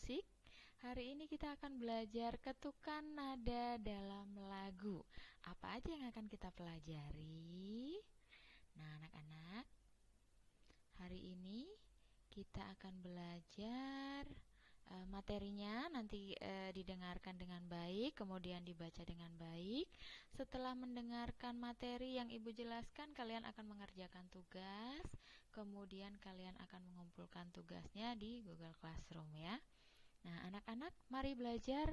musik. Hari ini kita akan belajar ketukan nada dalam lagu. Apa aja yang akan kita pelajari? Nah, anak-anak, hari ini kita akan belajar materinya nanti didengarkan dengan baik, kemudian dibaca dengan baik. Setelah mendengarkan materi yang Ibu jelaskan, kalian akan mengerjakan tugas, kemudian kalian akan mengumpulkan tugasnya di Google Classroom ya. Nah, anak-anak, mari belajar.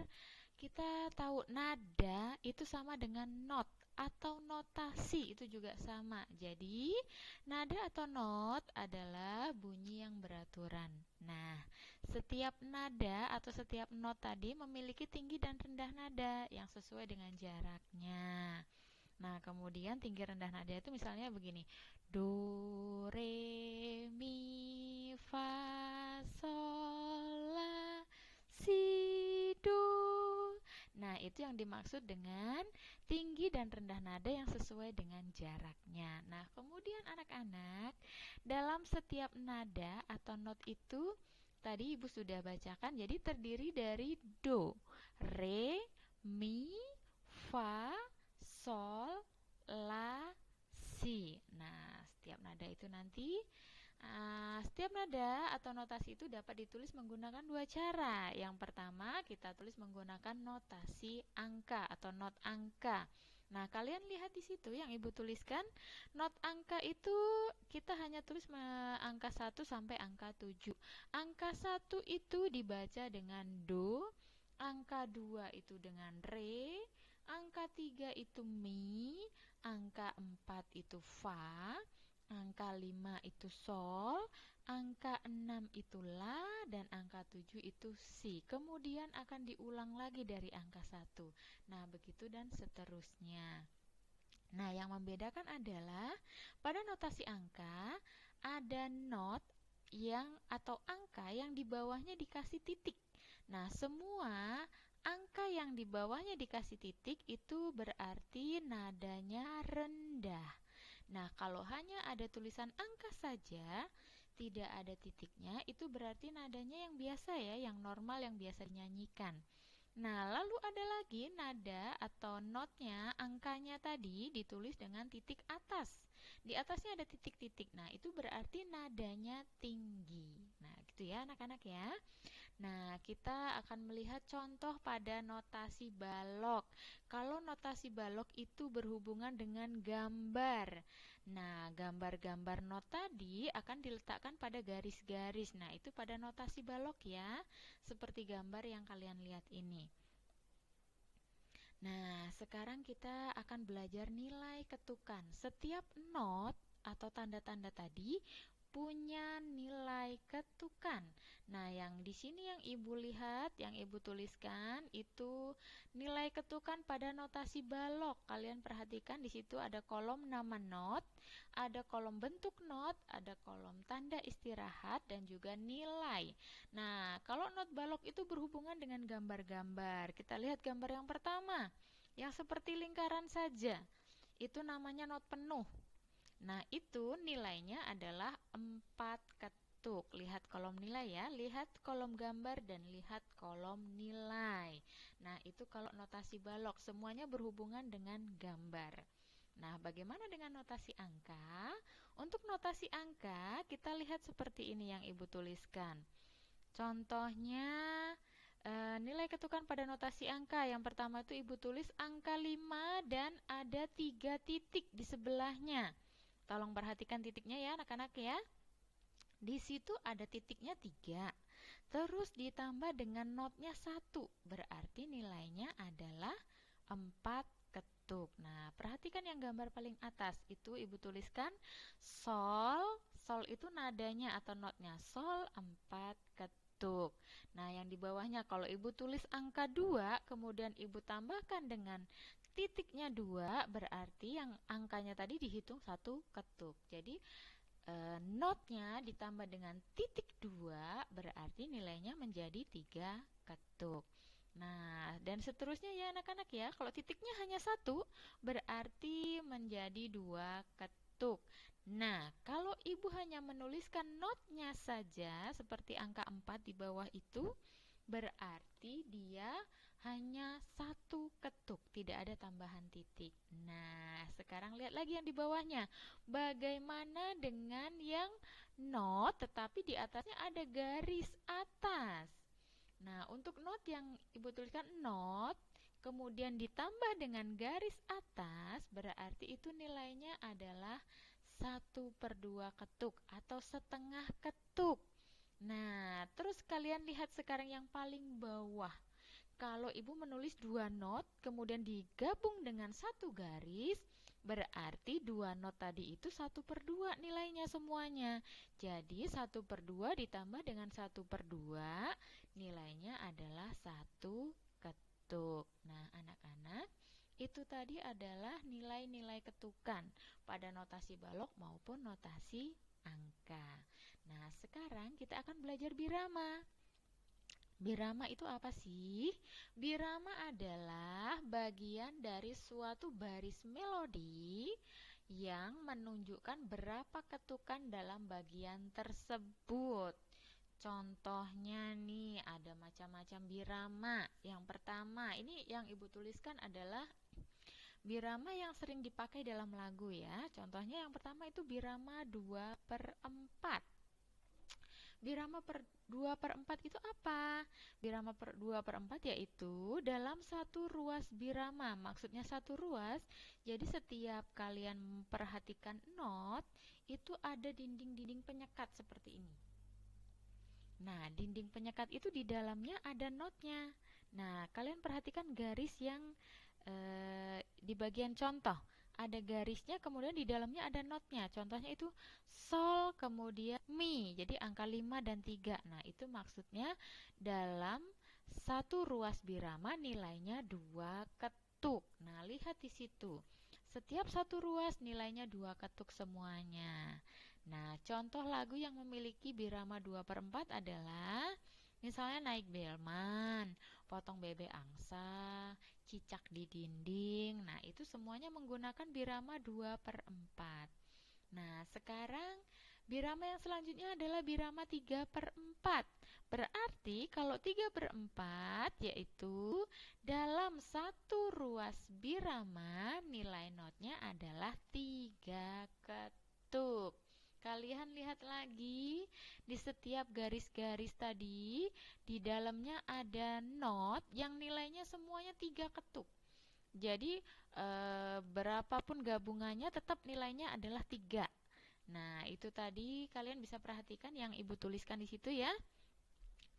Kita tahu nada itu sama dengan not atau notasi, itu juga sama. Jadi, nada atau not adalah bunyi yang beraturan. Nah, setiap nada atau setiap not tadi memiliki tinggi dan rendah nada yang sesuai dengan jaraknya. Nah, kemudian tinggi rendah nada itu misalnya begini. Do, re, mi, fa, sol, la, si, do. Nah, itu yang dimaksud dengan tinggi dan rendah nada yang sesuai dengan jaraknya. Nah, kemudian anak-anak, dalam setiap nada atau not itu tadi Ibu sudah bacakan, jadi terdiri dari do, re, mi, fa, sol, la, si. Nah, setiap nada itu nanti setiap nada atau notasi itu dapat ditulis menggunakan dua cara. Yang pertama, kita tulis menggunakan notasi angka atau not angka. Nah, kalian lihat di situ yang Ibu tuliskan, not angka itu kita hanya tulis angka 1 sampai angka 7. Angka 1 itu dibaca dengan do, angka 2 itu dengan re, angka 3 itu mi, angka 4 itu fa, angka 5 itu sol, angka 6 itu la, dan angka 7 itu si. Kemudian akan diulang lagi dari angka 1. Nah, begitu dan seterusnya. Nah, yang membedakan adalah pada notasi angka ada not yang atau angka yang di bawahnya dikasih titik. Nah, semua angka yang di bawahnya dikasih titik itu berarti nadanya rendah. Nah, kalau hanya ada tulisan angka saja, tidak ada titiknya, itu berarti nadanya yang biasa ya, yang normal, yang biasa dinyanyikan. Nah, lalu ada lagi nada atau notnya, angkanya tadi ditulis dengan titik atas. Di atasnya ada titik-titik. Nah, itu berarti nadanya tinggi. Nah, gitu ya anak-anak ya. Nah, kita akan melihat contoh pada notasi balok. Kalau notasi balok itu berhubungan dengan gambar. Nah, gambar-gambar not tadi akan diletakkan pada garis-garis. Nah, itu pada notasi balok ya, seperti gambar yang kalian lihat ini. Nah, sekarang kita akan belajar nilai ketukan. Setiap not atau tanda-tanda tadi punya nilai ketukan. Nah, yang di sini yang Ibu lihat, yang Ibu tuliskan itu nilai ketukan pada notasi balok. Kalian perhatikan di situ ada kolom nama not, ada kolom bentuk not, ada kolom tanda istirahat dan juga nilai. Nah, kalau not balok itu berhubungan dengan gambar-gambar. Kita lihat gambar yang pertama, yang seperti lingkaran saja. Itu namanya not penuh. Nah, itu nilainya adalah 4 ketuk. Lihat kolom nilai ya, lihat kolom gambar dan lihat kolom nilai. Nah, itu kalau notasi balok, semuanya berhubungan dengan gambar. Nah, bagaimana dengan notasi angka? Untuk notasi angka, kita lihat seperti ini yang Ibu tuliskan. Contohnya, nilai ketukan pada notasi angka. Yang pertama itu Ibu tulis angka 5 dan ada 3 titik di sebelahnya. Tolong perhatikan titiknya ya anak-anak ya. Di situ ada titiknya 3. Terus ditambah dengan notnya 1. Berarti nilainya adalah 4 ketuk. Nah, perhatikan yang gambar paling atas. Itu Ibu tuliskan sol. Sol itu nadanya atau notnya. Sol 4 ketuk. Nah, yang di bawahnya kalau Ibu tulis angka 2, kemudian Ibu tambahkan dengan titiknya 2, berarti yang angkanya tadi dihitung 1 ketuk. Jadi notnya ditambah dengan titik 2 berarti nilainya menjadi 3 ketuk. Nah, dan seterusnya ya anak-anak ya. Kalau titiknya hanya 1 berarti menjadi 2 ketuk. Nah, kalau Ibu hanya menuliskan notnya saja seperti angka 4 di bawah itu, berarti dia hanya satu ketuk, tidak ada tambahan titik. Nah, sekarang lihat lagi yang di bawahnya. Bagaimana dengan yang not tetapi di atasnya ada garis atas? Nah, untuk not yang Ibu tuliskan not, kemudian ditambah dengan garis atas, berarti itu nilainya adalah 1/2 ketuk atau setengah ketuk. Nah, terus kalian lihat sekarang yang paling bawah. Kalau Ibu menulis 2 not, kemudian digabung dengan satu garis, berarti 2 not tadi itu 1/2 nilainya semuanya. Jadi 1/2 ditambah dengan 1/2, nilainya adalah 1 ketuk. Nah, anak-anak, itu tadi adalah nilai-nilai ketukan pada notasi balok maupun notasi angka. Nah, sekarang kita akan belajar birama. Birama itu apa sih? Birama adalah bagian dari suatu baris melodi yang menunjukkan berapa ketukan dalam bagian tersebut. Contohnya nih, ada macam-macam birama. Yang pertama, ini yang Ibu tuliskan //adalah birama yang sering dipakai dalam lagu ya. Contohnya yang pertama itu birama 2/4. Birama 2/4 itu apa? Birama 2/4 yaitu dalam satu ruas birama. Maksudnya satu ruas, jadi setiap kalian memperhatikan not, itu ada dinding-dinding penyekat seperti ini. Nah, dinding penyekat itu di dalamnya ada notnya. Nah, kalian perhatikan garis yang di bagian contoh. Ada garisnya, kemudian di dalamnya ada notnya. Contohnya itu sol, kemudian mi. Jadi angka 5 dan 3. Nah, itu maksudnya dalam satu ruas birama nilainya 2 ketuk. Nah, lihat di situ. Setiap satu ruas nilainya 2 ketuk semuanya. Nah, contoh lagu yang memiliki birama 2/4 adalah misalnya Naik Delman, Potong Bebek Angsa, Cicak di Dinding. Nah, itu semuanya menggunakan birama 2/4. Nah, sekarang birama yang selanjutnya adalah birama 3/4. Berarti kalau 3/4 yaitu dalam satu ruas birama nilai notnya adalah 3 ketuk. Kalian lihat lagi di setiap garis-garis tadi, di dalamnya ada not yang nilainya semuanya 3 ketuk. Jadi berapapun gabungannya tetap nilainya adalah 3. Nah, itu tadi kalian bisa perhatikan yang Ibu tuliskan di situ ya.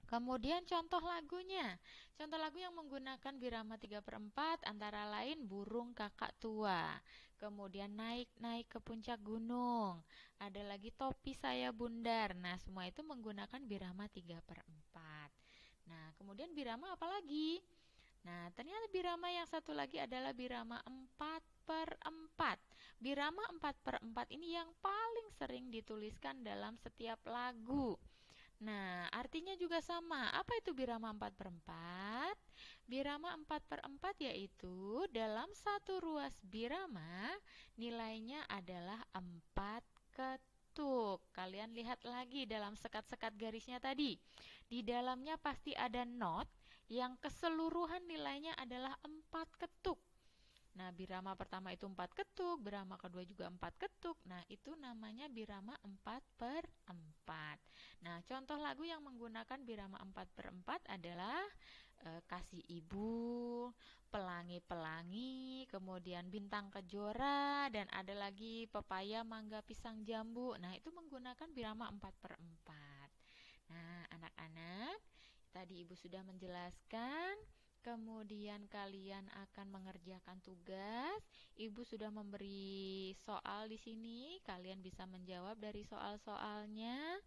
Kemudian contoh lagunya. Contoh lagu yang menggunakan birama 3/4 antara lain Burung Kakak Tua. Kemudian Naik-naik ke puncak gunung. Ada lagi Topi Saya Bundar. Nah, semua itu menggunakan birama 3/4. Nah, kemudian birama apa lagi? Nah, ternyata birama yang satu lagi adalah birama 4/4. Birama 4/4 ini yang paling sering dituliskan dalam setiap lagu. Nah, artinya juga sama. Apa itu birama 4/4? Birama 4/4 yaitu dalam satu ruas birama nilainya adalah 4 ketuk. Kalian lihat lagi dalam sekat-sekat garisnya tadi. Di dalamnya pasti ada not yang keseluruhan nilainya adalah 4 ketuk. Nah, birama pertama itu 4 ketuk, birama kedua juga 4 ketuk. Nah, itu namanya birama 4/4. Nah, contoh lagu yang menggunakan birama 4/4 adalah Kasih Ibu, Pelangi-Pelangi, kemudian Bintang Kejora, dan ada lagi Pepaya, Mangga, Pisang, Jambu. Nah, itu menggunakan birama 4/4. Nah, anak-anak, tadi Ibu sudah menjelaskan. Kemudian kalian akan mengerjakan tugas. Ibu sudah memberi soal di sini. Kalian bisa menjawab dari soal-soalnya.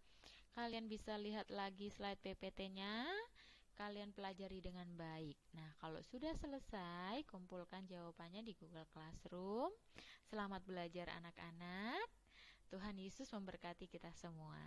Kalian bisa lihat lagi slide PPT-nya. Kalian pelajari dengan baik. Nah, kalau sudah selesai, kumpulkan jawabannya di Google Classroom. Selamat belajar anak-anak. Tuhan Yesus memberkati kita semua.